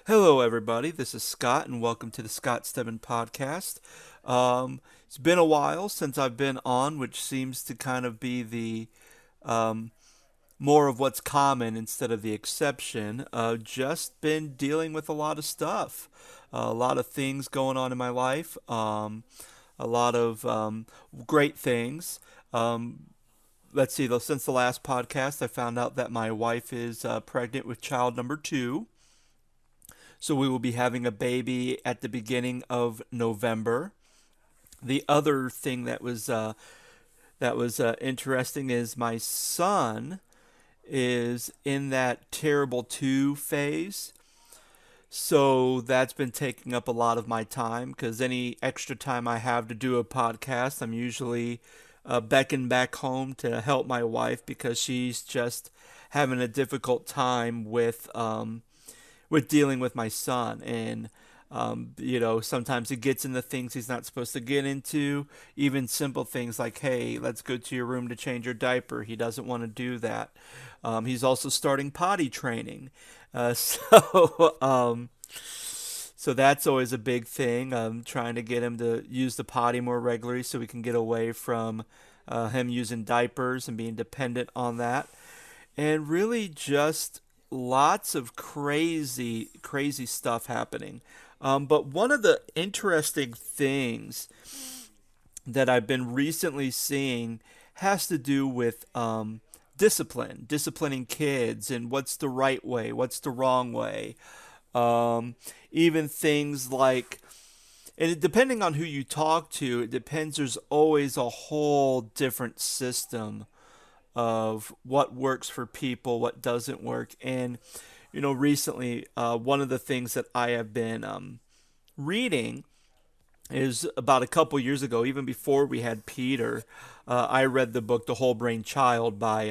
Hello, everybody. This is Scott, and welcome to the Stedman podcast. It's been a while since I've been on, which seems to kind of be the um, more of what's common instead of the exception. Just been dealing with a lot of stuff, a lot of things going on in my life, a lot of great things. Um, let's see, though, since the last podcast, I found out that my wife is pregnant with child number two. So we will be having a baby at the beginning of November. The other thing that was interesting is my son is in that terrible two phase. So that's been taking up a lot of my time because any extra time I have to do a podcast, I'm usually beckoned back home to help my wife because she's just having a difficult time with dealing with my son. And sometimes he gets into things he's not supposed to get into, even simple things like, hey, let's go to your room to change your diaper. He doesn't want to do that. He's also starting potty training. uh, so um, so that's always a big thing. Trying to get him to use the potty more regularly so we can get away from him using diapers and being dependent on that. And really just lots of crazy, crazy stuff happening. But one of the interesting things that I've been recently seeing has to do with disciplining kids, and what's the right way, what's the wrong way. Even things like, depending on who you talk to, it depends. There's always a whole different system of what works for people, what doesn't work. And, recently, one of the things that I have been reading is about a couple years ago, even before we had Peter. I read the book The Whole Brain Child by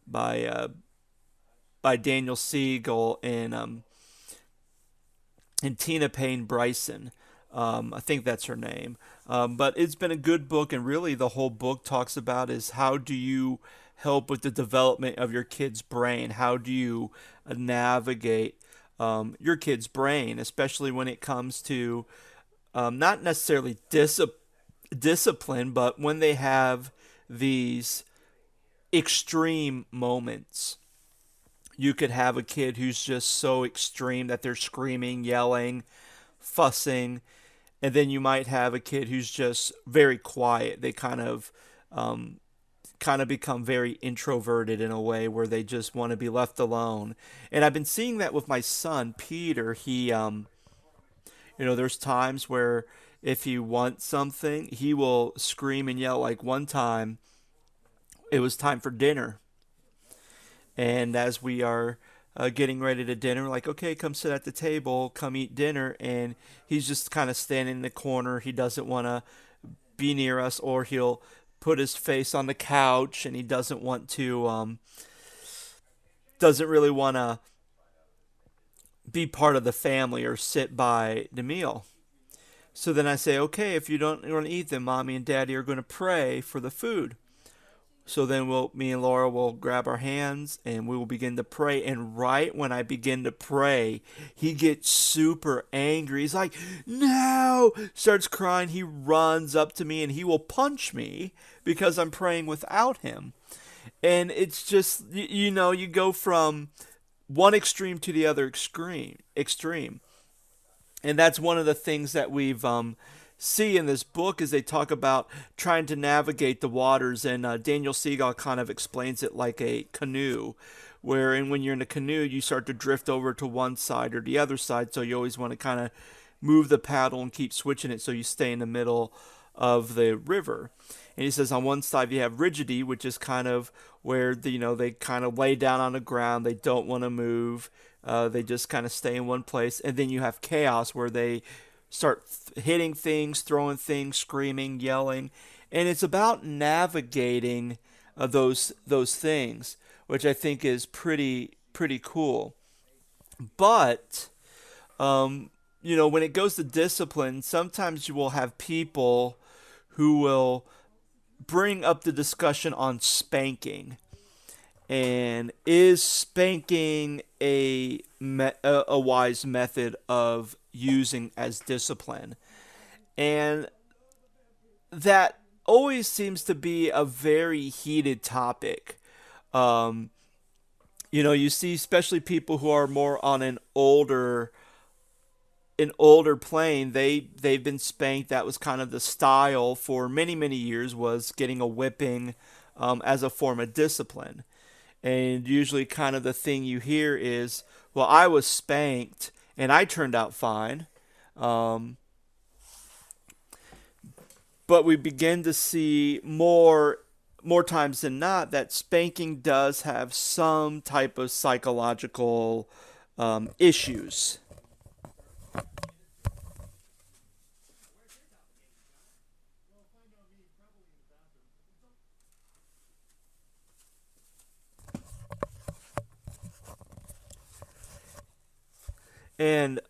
by Daniel Siegel and Tina Payne Bryson. I think that's her name. But it's been a good book, and really the whole book talks about is how do you help with the development of your kid's brain? How do you navigate your kid's brain, especially when it comes to not necessarily discipline, but when they have these extreme moments. You could have a kid who's just so extreme that they're screaming, yelling, fussing, and then you might have a kid who's just very quiet. They kind of become very introverted in a way where they just want to be left alone. And I've been seeing that with my son Peter. There's times where if he wants something, he will scream and yell. Like one time, it was time for dinner, and as we are getting ready to dinner, like, okay, come sit at the table, come eat dinner, and he's just kind of standing in the corner. He doesn't want to be near us, or he'll put his face on the couch, and he doesn't really want to be part of the family or sit by the meal. So then I say, okay, if you don't want to eat, then mommy and daddy are going to pray for the food. So then me and Laura will grab our hands and we will begin to pray. And right when I begin to pray, he gets super angry. He's like, no, starts crying. He runs up to me and he will punch me because I'm praying without him. And it's just, you go from one extreme to the other extreme. And that's one of the things that we've see in this book is they talk about trying to navigate the waters, and Daniel Siegel kind of explains it like a canoe, wherein when you're in a canoe, you start to drift over to one side or the other side, so you always want to kind of move the paddle and keep switching it so you stay in the middle of the river. And he says on one side you have rigidity, which is kind of where they kind of lay down on the ground, they don't want to move, they just kind of stay in one place. And then you have chaos, where they start hitting things, throwing things, screaming, yelling, and it's about navigating those things, which I think is pretty cool. But when it goes to discipline, sometimes you will have people who will bring up the discussion on spanking. And is spanking a wise method of using as discipline? And that always seems to be a very heated topic. Um, you see, especially people who are more on an older plane. They've been spanked. That was kind of the style for many years, was getting a whipping as a form of discipline. And usually, kind of the thing you hear is, "Well, I was spanked and I turned out fine." Um, but we begin to see more times than not that spanking does have some type of psychological issues. And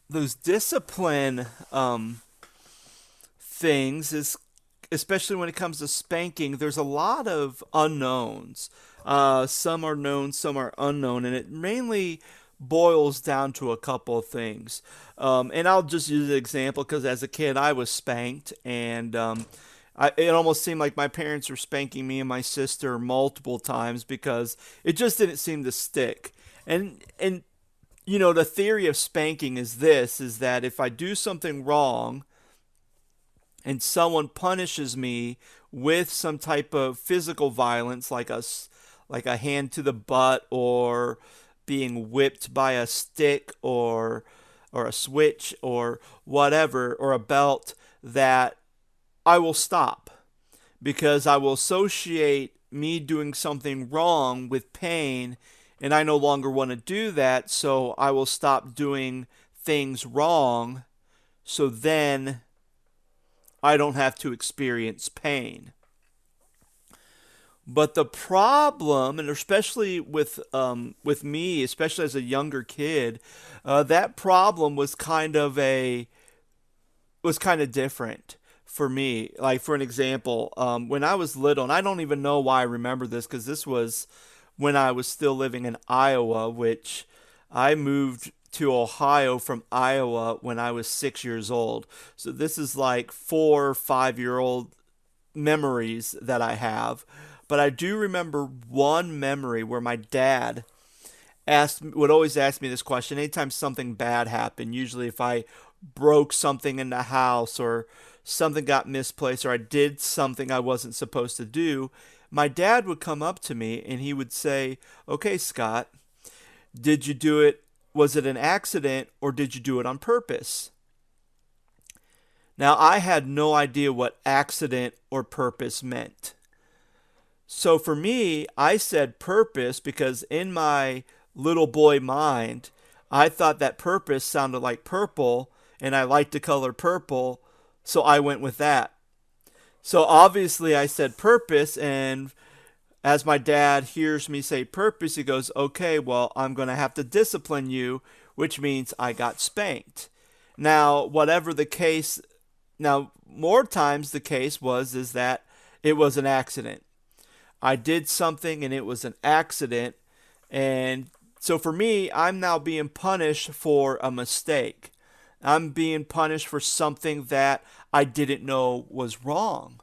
those discipline things is, especially when it comes to spanking, there's a lot of unknowns. Some are known, some are unknown, and it mainly boils down to a couple of things. And I'll just use an example because as a kid I was spanked, and it almost seemed like my parents were spanking me and my sister multiple times because it just didn't seem to stick. And the theory of spanking is this: is that if I do something wrong and someone punishes me with some type of physical violence, like a hand to the butt, or being whipped by a stick, or a switch, or whatever, or a belt, that I will stop, because I will associate me doing something wrong with pain, and I no longer want to do that, so I will stop doing things wrong, so then I don't have to experience pain. But the problem, and especially with me, especially as a younger kid, that problem was kind of different for me. Like, for an example, when I was little, and I don't even know why I remember this, because this was when I was still living in Iowa, which I moved to Ohio from Iowa when I was 6 years old. So this is like 4 or 5 year old memories that I have. But I do remember one memory where my dad would always ask me this question anytime something bad happened. Usually, if I broke something in the house, or something got misplaced, or I did something I wasn't supposed to do, my dad would come up to me and he would say, "Okay, Scott, did you do it? Was it an accident, or did you do it on purpose?" Now, I had no idea what accident or purpose meant. So for me, I said purpose because in my little boy mind, I thought that purpose sounded like purple, and I liked the color purple, so I went with that. So obviously I said purpose, and as my dad hears me say purpose, he goes, "Okay, well, I'm going to have to discipline you," which means I got spanked. Now, whatever the case, now more times the case was is that it was an accident. I did something and it was an accident. And so for me, I'm now being punished for a mistake. I'm being punished for something that I didn't know was wrong.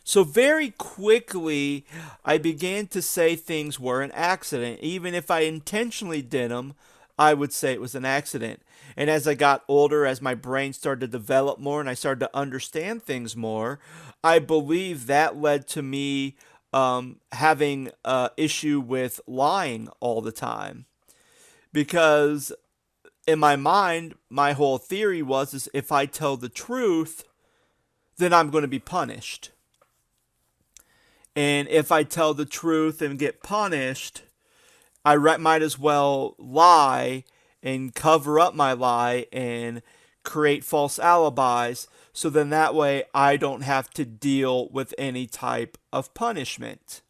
So very quickly, I began to say things were an accident. Even if I intentionally did them, I would say it was an accident. And as I got older, as my brain started to develop more and I started to understand things more, I believe that led to me having an issue with lying all the time. Because in my mind, my whole theory was is if I tell the truth, then I'm going to be punished. And if I tell the truth and get punished, might as well lie and cover up my lie and create false alibis, so then that way I don't have to deal with any type of punishment.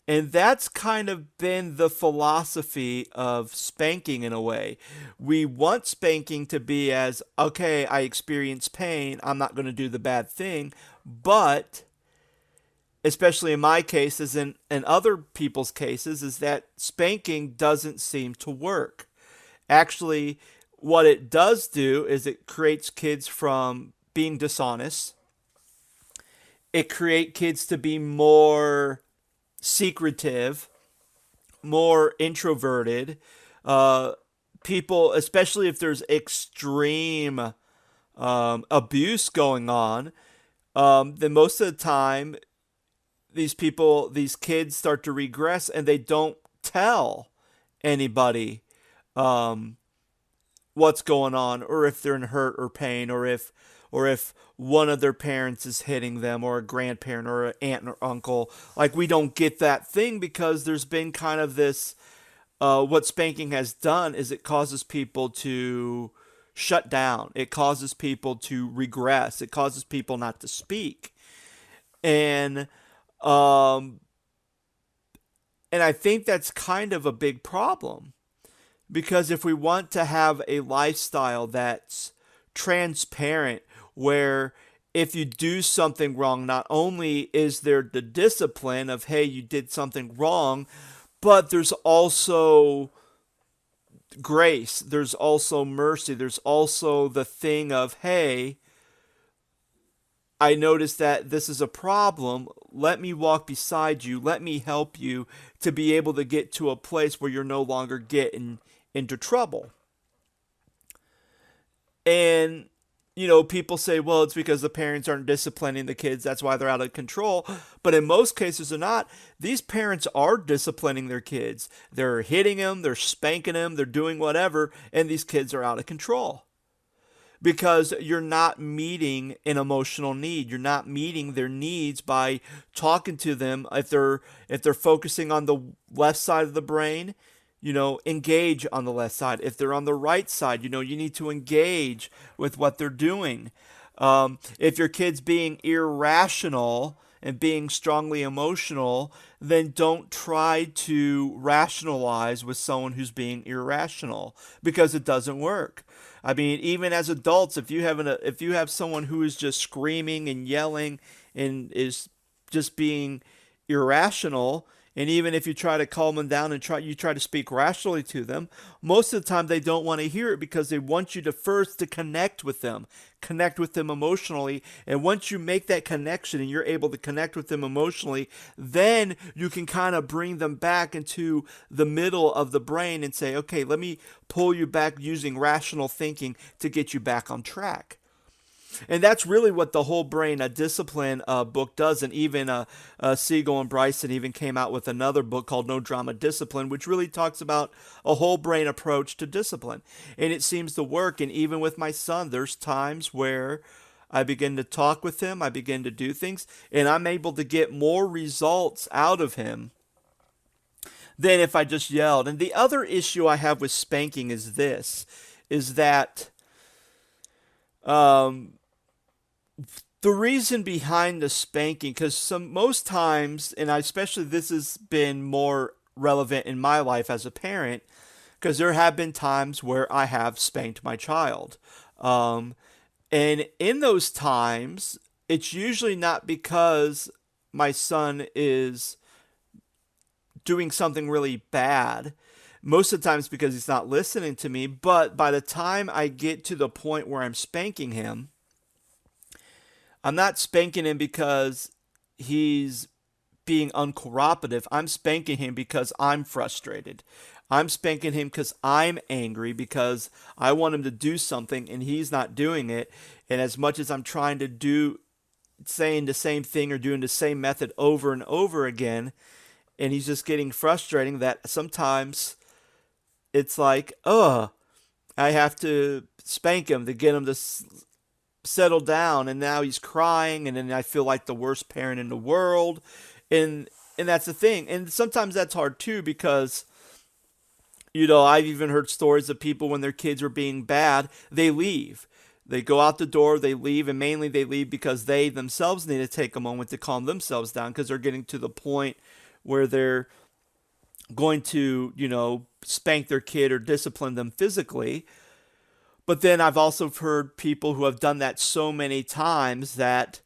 And that's kind of been the philosophy of spanking in a way. We want spanking to be as, okay, I experience pain, I'm not going to do the bad thing, but especially in my cases and other people's cases, is that spanking doesn't seem to work. Actually, what it does do is it creates kids from being dishonest. It creates kids to be more secretive, more introverted. Uh, People, especially if there's extreme abuse going on, then most of the time these kids start to regress and they don't tell anybody um, what's going on, or if they're in hurt or pain, or if one of their parents is hitting them, or a grandparent or an aunt or uncle. Like, we don't get that thing because there's been kind of this what spanking has done is it causes people to shut down. It causes people to regress. It causes people not to speak. And um and I think that's kind of a big problem, because if we want to have a lifestyle that's transparent, where if you do something wrong, not only is there the discipline of, hey, you did something wrong, but there's also grace, there's also mercy, there's also the thing of, hey, I noticed that this is a problem. Let me walk beside you. Let me help you to be able to get to a place where you're no longer getting into trouble. And, people say, well, it's because the parents aren't disciplining the kids. That's why they're out of control. But in most cases, they're not. These parents are disciplining their kids. They're hitting them, they're spanking them, they're doing whatever, and these kids are out of control because you're not meeting an emotional need. You're not meeting their needs by talking to them. If they're focusing on the left side of the brain, engage on the left side. If they're on the right side, you need to engage with what they're doing. If your kid's being irrational and being strongly emotional, then don't try to rationalize with someone who's being irrational, because it doesn't work. I mean, even as adults, if you have someone who is just screaming and yelling and is just being irrational, and even if you try to calm them down and try to speak rationally to them, most of the time they don't want to hear it, because they want you to first to connect with them emotionally. And once you make that connection and you're able to connect with them emotionally, then you can kind of bring them back into the middle of the brain and say, okay, let me pull you back using rational thinking to get you back on track. And that's really what the whole brain a discipline book does. And even Siegel and Bryson even came out with another book called No Drama Discipline, which really talks about a whole brain approach to discipline. And it seems to work. And even with my son, there's times where I begin to talk with him, I begin to do things, and I'm able to get more results out of him than if I just yelled. And the other issue I have with spanking is that um, the reason behind the spanking, because most times, and especially this has been more relevant in my life as a parent, because there have been times where I have spanked my child, um, and in those times, it's usually not because my son is doing something really bad. Most of the time, it's because he's not listening to me. But by the time I get to the point where I'm spanking him, I'm not spanking him because he's being uncooperative. I'm spanking him because I'm frustrated. I'm spanking him because I'm angry, because I want him to do something and he's not doing it. And as much as I'm trying to do, saying the same thing or doing the same method over and over again, and he's just getting frustrating, that sometimes it's like, oh, I have to spank him to get him to settle down, and now he's crying, and then I feel like the worst parent in the world. And that's the thing. And sometimes that's hard too, because I've even heard stories of people when their kids are being bad, they leave. They go out the door, they leave, and mainly they leave because they themselves need to take a moment to calm themselves down, because they're getting to the point where they're going to, spank their kid or discipline them physically. But then I've also heard people who have done that so many times that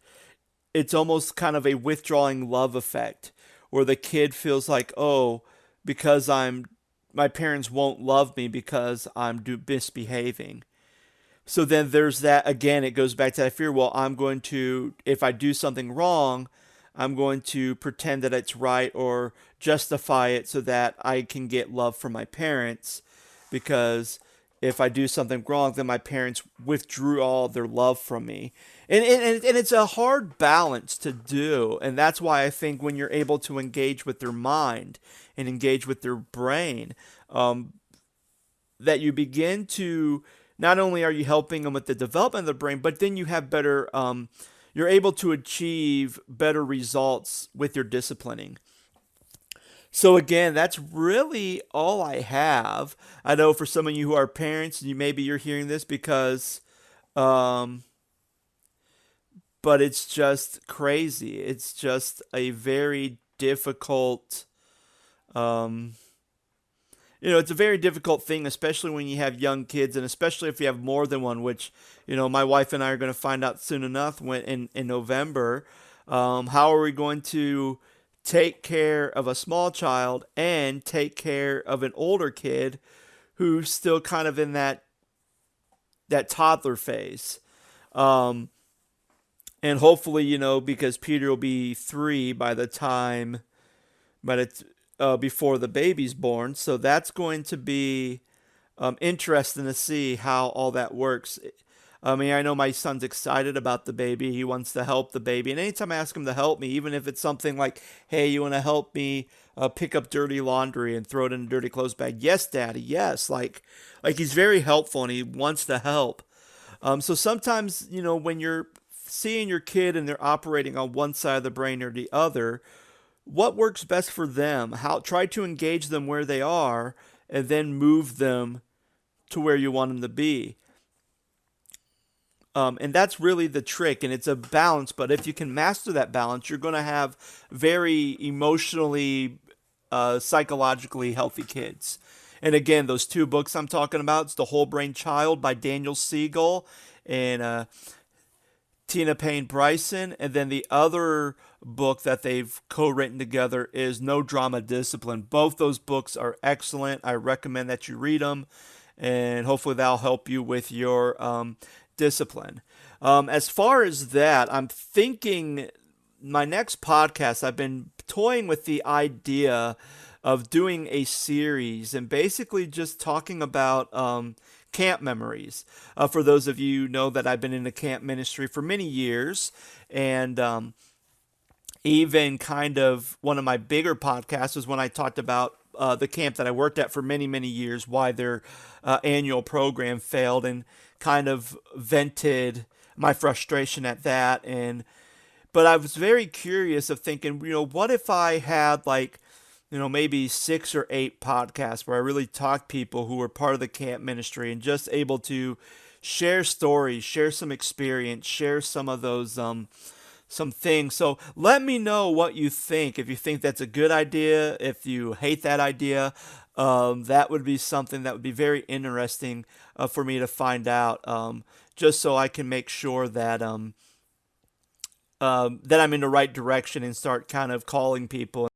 it's almost kind of a withdrawing love effect where the kid feels like, oh, because my parents won't love me because misbehaving. So then there's that again, it goes back to that fear. Well, I'm going to, if I do something wrong, I'm going to pretend that it's right or justify it so that I can get love from my parents, because if I do something wrong, then my parents withdrew all their love from me. And it's a hard balance to do. And that's why I think when you're able to engage with their mind and engage with their brain, um, that you begin to, not only are you helping them with the development of the brain, but then you have better, you're able to achieve better results with your disciplining. So again, that's really all I have. I know for some of you who are parents, you maybe you're hearing this because, um, but it's just crazy. It's just a very difficult, um, it's a very difficult thing, especially when you have young kids, and especially if you have more than one. Which, my wife and I are going to find out soon enough when in November. How are we going to take care of a small child and take care of an older kid who's still kind of in that toddler phase? Um, and hopefully, because Peter will be 3 by the time, but it's before the baby's born. So that's going to be interesting to see how all that works. I mean, I know my son's excited about the baby. He wants to help the baby. And anytime I ask him to help me, even if it's something like, hey, you want to help me pick up dirty laundry and throw it in a dirty clothes bag? Yes, Daddy, yes. Like he's very helpful and he wants to help. So sometimes, when you're seeing your kid and they're operating on one side of the brain or the other, what works best for them? How try to engage them where they are and then move them to where you want them to be. And that's really the trick, and it's a balance. But if you can master that balance, you're going to have very emotionally, psychologically healthy kids. And again, those 2 books I'm talking about, it's The Whole Brain Child by Daniel Siegel and Tina Payne Bryson. And then the other book that they've co-written together is No Drama Discipline. Both those books are excellent. I recommend that you read them, and hopefully that'll help you with your discipline. As far as that, I'm thinking my next podcast, I've been toying with the idea of doing a series and basically just talking about camp memories. For those of you who know that I've been in the camp ministry for many years, and even kind of one of my bigger podcasts was when I talked about the camp that I worked at for many, many years, why their annual program failed, and kind of vented my frustration at that. But I was very curious of thinking, what if I had like, maybe 6 or 8 podcasts where I really talked people who were part of the camp ministry and just able to share stories, share some experience, share some of those some things. So let me know what you think. If you think that's a good idea, if you hate that idea, that would be something that would be very interesting for me to find out, just so I can make sure that that I'm in the right direction and start kind of calling people